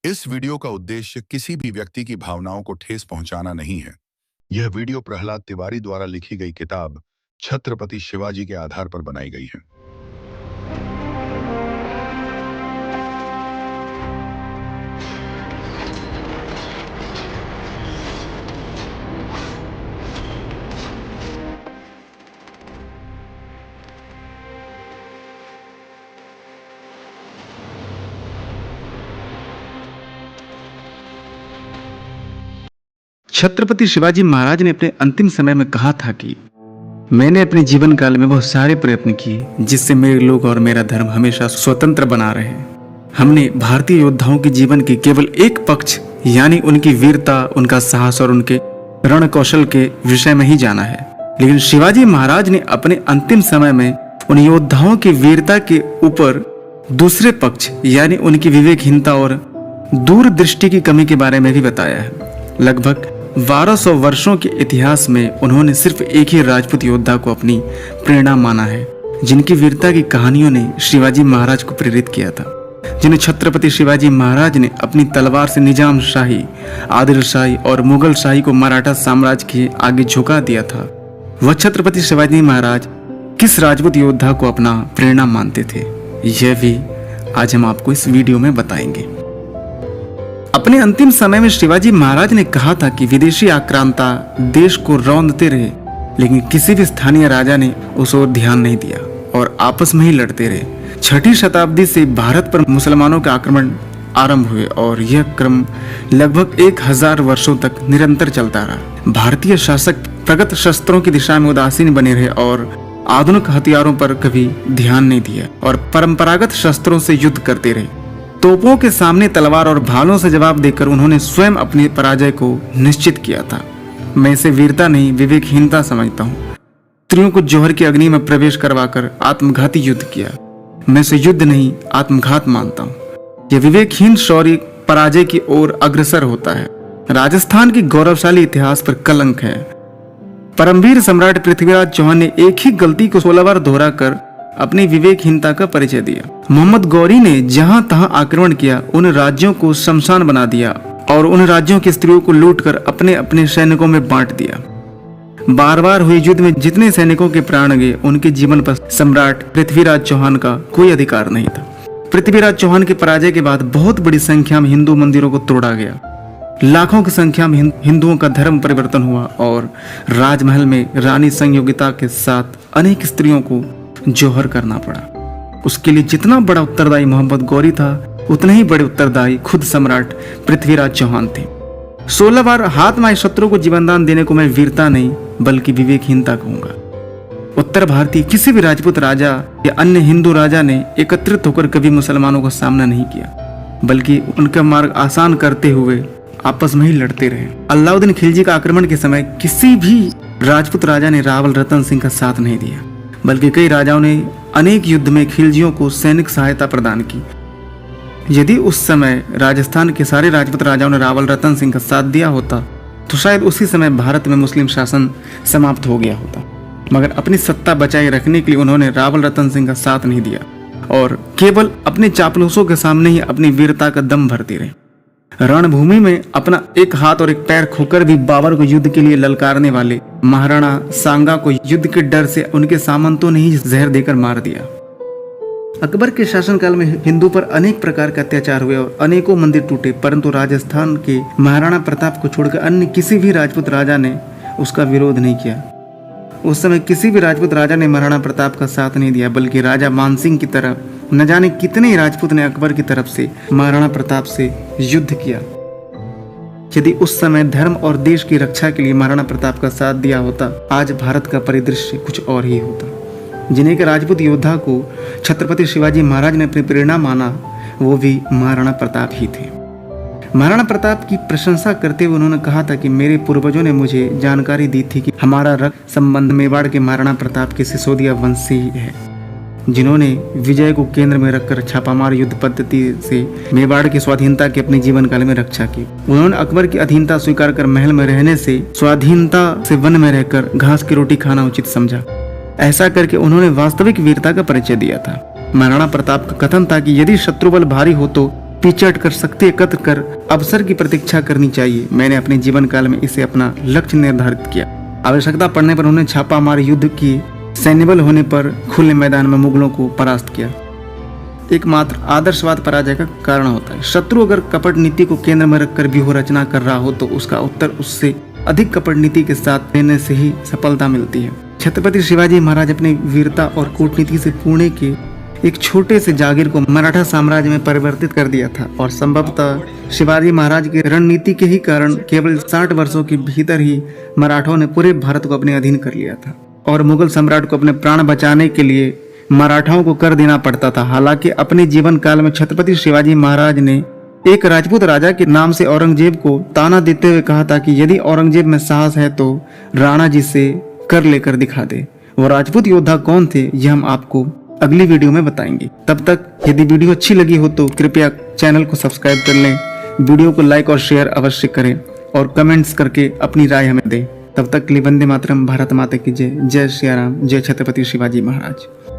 इस वीडियो का उद्देश्य किसी भी व्यक्ति की भावनाओं को ठेस पहुंचाना नहीं है। यह वीडियो प्रहलाद तिवारी द्वारा लिखी गई किताब छत्रपति शिवाजी के आधार पर बनाई गई है। छत्रपति शिवाजी महाराज ने अपने अंतिम समय में कहा था कि मैंने अपने जीवन काल में बहुत सारे प्रयत्न किए जिससे मेरे लोग और मेरा धर्म हमेशा स्वतंत्र बना रहे। हमने भारतीय योद्धाओं के जीवन के केवल एक पक्ष यानी उनकी वीरता, उनका साहस और उनके रण कौशल के विषय में ही जाना है, लेकिन शिवाजी महाराज ने अपने अंतिम समय में उन योद्धाओं की वीरता के ऊपर दूसरे पक्ष यानी उनकी विवेकहीनता और दूरदृष्टि की कमी के बारे में भी बताया है। लगभग 1200 वर्षों के इतिहास में उन्होंने सिर्फ एक ही राजपूत योद्धा को अपनी प्रेरणा माना है, जिनकी वीरता की कहानियों ने शिवाजी महाराज को प्रेरित किया था, जिन्हें छत्रपति शिवाजी महाराज ने अपनी तलवार से निजाम शाही, आदिल शाही और मुगल शाही को मराठा साम्राज्य के आगे झुका दिया था। वह छत्रपति शिवाजी महाराज किस राजपूत योद्धा को अपना प्रेरणा मानते थे, यह भी आज हम आपको इस वीडियो में बताएंगे। अपने अंतिम समय में शिवाजी महाराज ने कहा था कि विदेशी आक्रांता देश को रौंदते रहे, लेकिन किसी भी स्थानीय राजा ने उस ओर ध्यान नहीं दिया और आपस में ही लड़ते रहे। 6ठी शताब्दी से भारत पर मुसलमानों के आक्रमण आरंभ हुए और यह क्रम लगभग 1000 वर्षों तक निरंतर चलता रहा। भारतीय शासक प्रगत शस्त्रों की दिशा में उदासीन बने रहे और आधुनिक हथियारों पर कभी ध्यान नहीं दिया और परंपरागत शस्त्रों से युद्ध करते रहे। तोपों के सामने तलवार और भालों से जवाब देकर उन्होंने स्वयं अपनी पराजय को निश्चित किया था। मैं इसे वीरता नहीं, विवेकहीनता समझता हूँ। स्त्रियों को जौहर की अग्नि में प्रवेश करवाकर आत्मघाती युद्ध किया। मैं इसे युद्ध नहीं, आत्मघात मानता हूँ। यह विवेकहीन शौर्य पराजय की ओर अग्रसर होता है। राजस्थान की गौरवशाली इतिहास पर कलंक है। परमवीर सम्राट पृथ्वीराज चौहान ने एक ही गलती को 16 बार दोहराकर अपनी विवेकहीनता का परिचय दिया। मोहम्मद गौरी ने जहां तहां आक्रमण किया, उन राज्यों को शमशान बना दिया और उन राज्यों की स्त्रियों को लूटकर अपने अपने सैनिकों में बांट दिया। बार बार हुए युद्ध में जितने सैनिकों के प्राण गए, उनके जीवन पर सम्राट पृथ्वीराज चौहान का कोई अधिकार नहीं था। पृथ्वीराज चौहान की पराजय के बाद बहुत बड़ी संख्या में हिंदू मंदिरों को तोड़ा गया। लाखों की संख्या में हिंदुओं का धर्म परिवर्तन हुआ और राजमहल में रानी संयोगिता के साथ अनेक स्त्रियों को जौहर करना पड़ा। उसके लिए जितना बड़ा उत्तरदायी मोहम्मद गौरी था, उतने ही बड़े उत्तरदायी खुद सम्राट पृथ्वीराज चौहान थे। 16 बार हाथ माए शत्रु को जीवनदान देने को मैं वीरता नहीं बल्कि विवेकहीनता कहूंगा। उत्तर भारतीय किसी भी राजपूत राजा या अन्य हिंदू राजा ने एकत्रित होकर कभी मुसलमानों का सामना नहीं किया, बल्कि उनका मार्ग आसान करते हुए आपस में ही लड़ते रहे। अलाउद्दीन खिलजी का आक्रमण के समय किसी भी राजपूत राजा ने रावल रतन सिंह का साथ नहीं दिया, बल्कि कई राजाओं ने अनेक युद्ध में खिलजियों को सैनिक सहायता प्रदान की। यदि उस समय राजस्थान के सारे राजपूत राजाओं ने रावल रतन सिंह का साथ दिया होता तो शायद उसी समय भारत में मुस्लिम शासन समाप्त हो गया होता, मगर अपनी सत्ता बचाए रखने के लिए उन्होंने रावल रतन सिंह का साथ नहीं दिया और केवल अपने चापलूसों के सामने ही अपनी वीरता का दम भरते रहे। रणभूमि में अपना एक हाथ और एक पैर खोकर भी बाबर को युद्ध के लिए ललकारने वाले महाराणा सांगा को युद्ध के डर से उनके सामंतों ने ही जहर देकर मार दिया। अकबर के शासनकाल में हिंदू पर अनेक प्रकार के अत्याचार हुए और अनेकों मंदिर टूटे, परंतु राजस्थान के महाराणा प्रताप को छोड़कर अन्य किसी भी राजपूत राजा ने उसका विरोध नहीं किया। उस समय किसी भी राजपूत राजा ने महाराणा प्रताप का साथ नहीं दिया, बल्कि राजा मानसिंह की तरह न जाने कितने राजपूत ने अकबर की तरफ से महाराणा प्रताप से युद्ध किया। यदि उस समय धर्म और देश की रक्षा के लिए महाराणा प्रताप का साथ दिया होता, आज भारत का परिदृश्य कुछ और ही होता। जिन्हें के राजपूत योद्धा को छत्रपति शिवाजी महाराज ने अपनी प्रेरणा माना, वो भी महाराणा प्रताप ही थे। महाराणा प्रताप की प्रशंसा करते हुए उन्होंने कहा था कि मेरे पूर्वजों ने मुझे जानकारी दी थी कि हमारा रक्त संबंध मेवाड़ के महाराणा प्रताप के सिसोदिया वंश से ही है, जिन्होंने विजय को केंद्र में रखकर छापामार युद्ध पद्धति से मेवाड़ की स्वाधीनता की अपने जीवन काल में रक्षा की। उन्होंने अकबर की अधीनता स्वीकार कर महल में रहने से स्वाधीनता से वन में रहकर घास की रोटी खाना उचित समझा। ऐसा करके उन्होंने वास्तविक वीरता का परिचय दिया था। महाराणा प्रताप का कथन था कि यदि शत्रु बल भारी हो तो पिचट कर शक्ति एकत्र कर अवसर की प्रतीक्षा करनी चाहिए। मैंने अपने जीवन काल में इसे अपना लक्ष्य निर्धारित किया। आवश्यकता पड़ने पर उन्हें छापा मार युद्ध किए, सैन्यबल होने पर खुले मैदान में मुगलों को परास्त किया। एकमात्र आदर्शवाद पराजय का कारण होता है। शत्रु अगर कपट नीति को केंद्र में रखकर व्यूह रचना कर रहा हो तो उसका उत्तर उससे अधिक कपट नीति के साथ रहने से ही सफलता मिलती है। छत्रपति शिवाजी महाराज अपनी वीरता और कूटनीति से पुणे के एक छोटे से जागीर को मराठा साम्राज्य में परिवर्तित कर दिया था और संभवतः शिवाजी महाराज की रणनीति के ही कारण केवल 60 वर्षों के भीतर ही मराठों ने पूरे भारत को अपने अधीन कर लिया था और मुगल सम्राट को अपने प्राण बचाने के लिए मराठाओं को कर देना पड़ता था। हालांकि अपने जीवन काल में छत्रपति शिवाजी महाराज ने एक राजपूत राजा के नाम से औरंगजेब को ताना देते हुए कहा था कि यदि औरंगजेब में साहस है तो राणा जी से कर लेकर दिखा दे। वो राजपूत योद्धा कौन थे यह हम आपको अगली वीडियो में बताएंगे। तब तक यदि वीडियो अच्छी लगी हो तो कृपया चैनल को सब्सक्राइब कर लें, वीडियो को लाइक और शेयर अवश्य करें और कमेंट्स करके अपनी राय हमें दें। तब तक के लिए वंदे मातरम, भारत माता की जय, जय श्री राम, जय छत्रपति शिवाजी महाराज।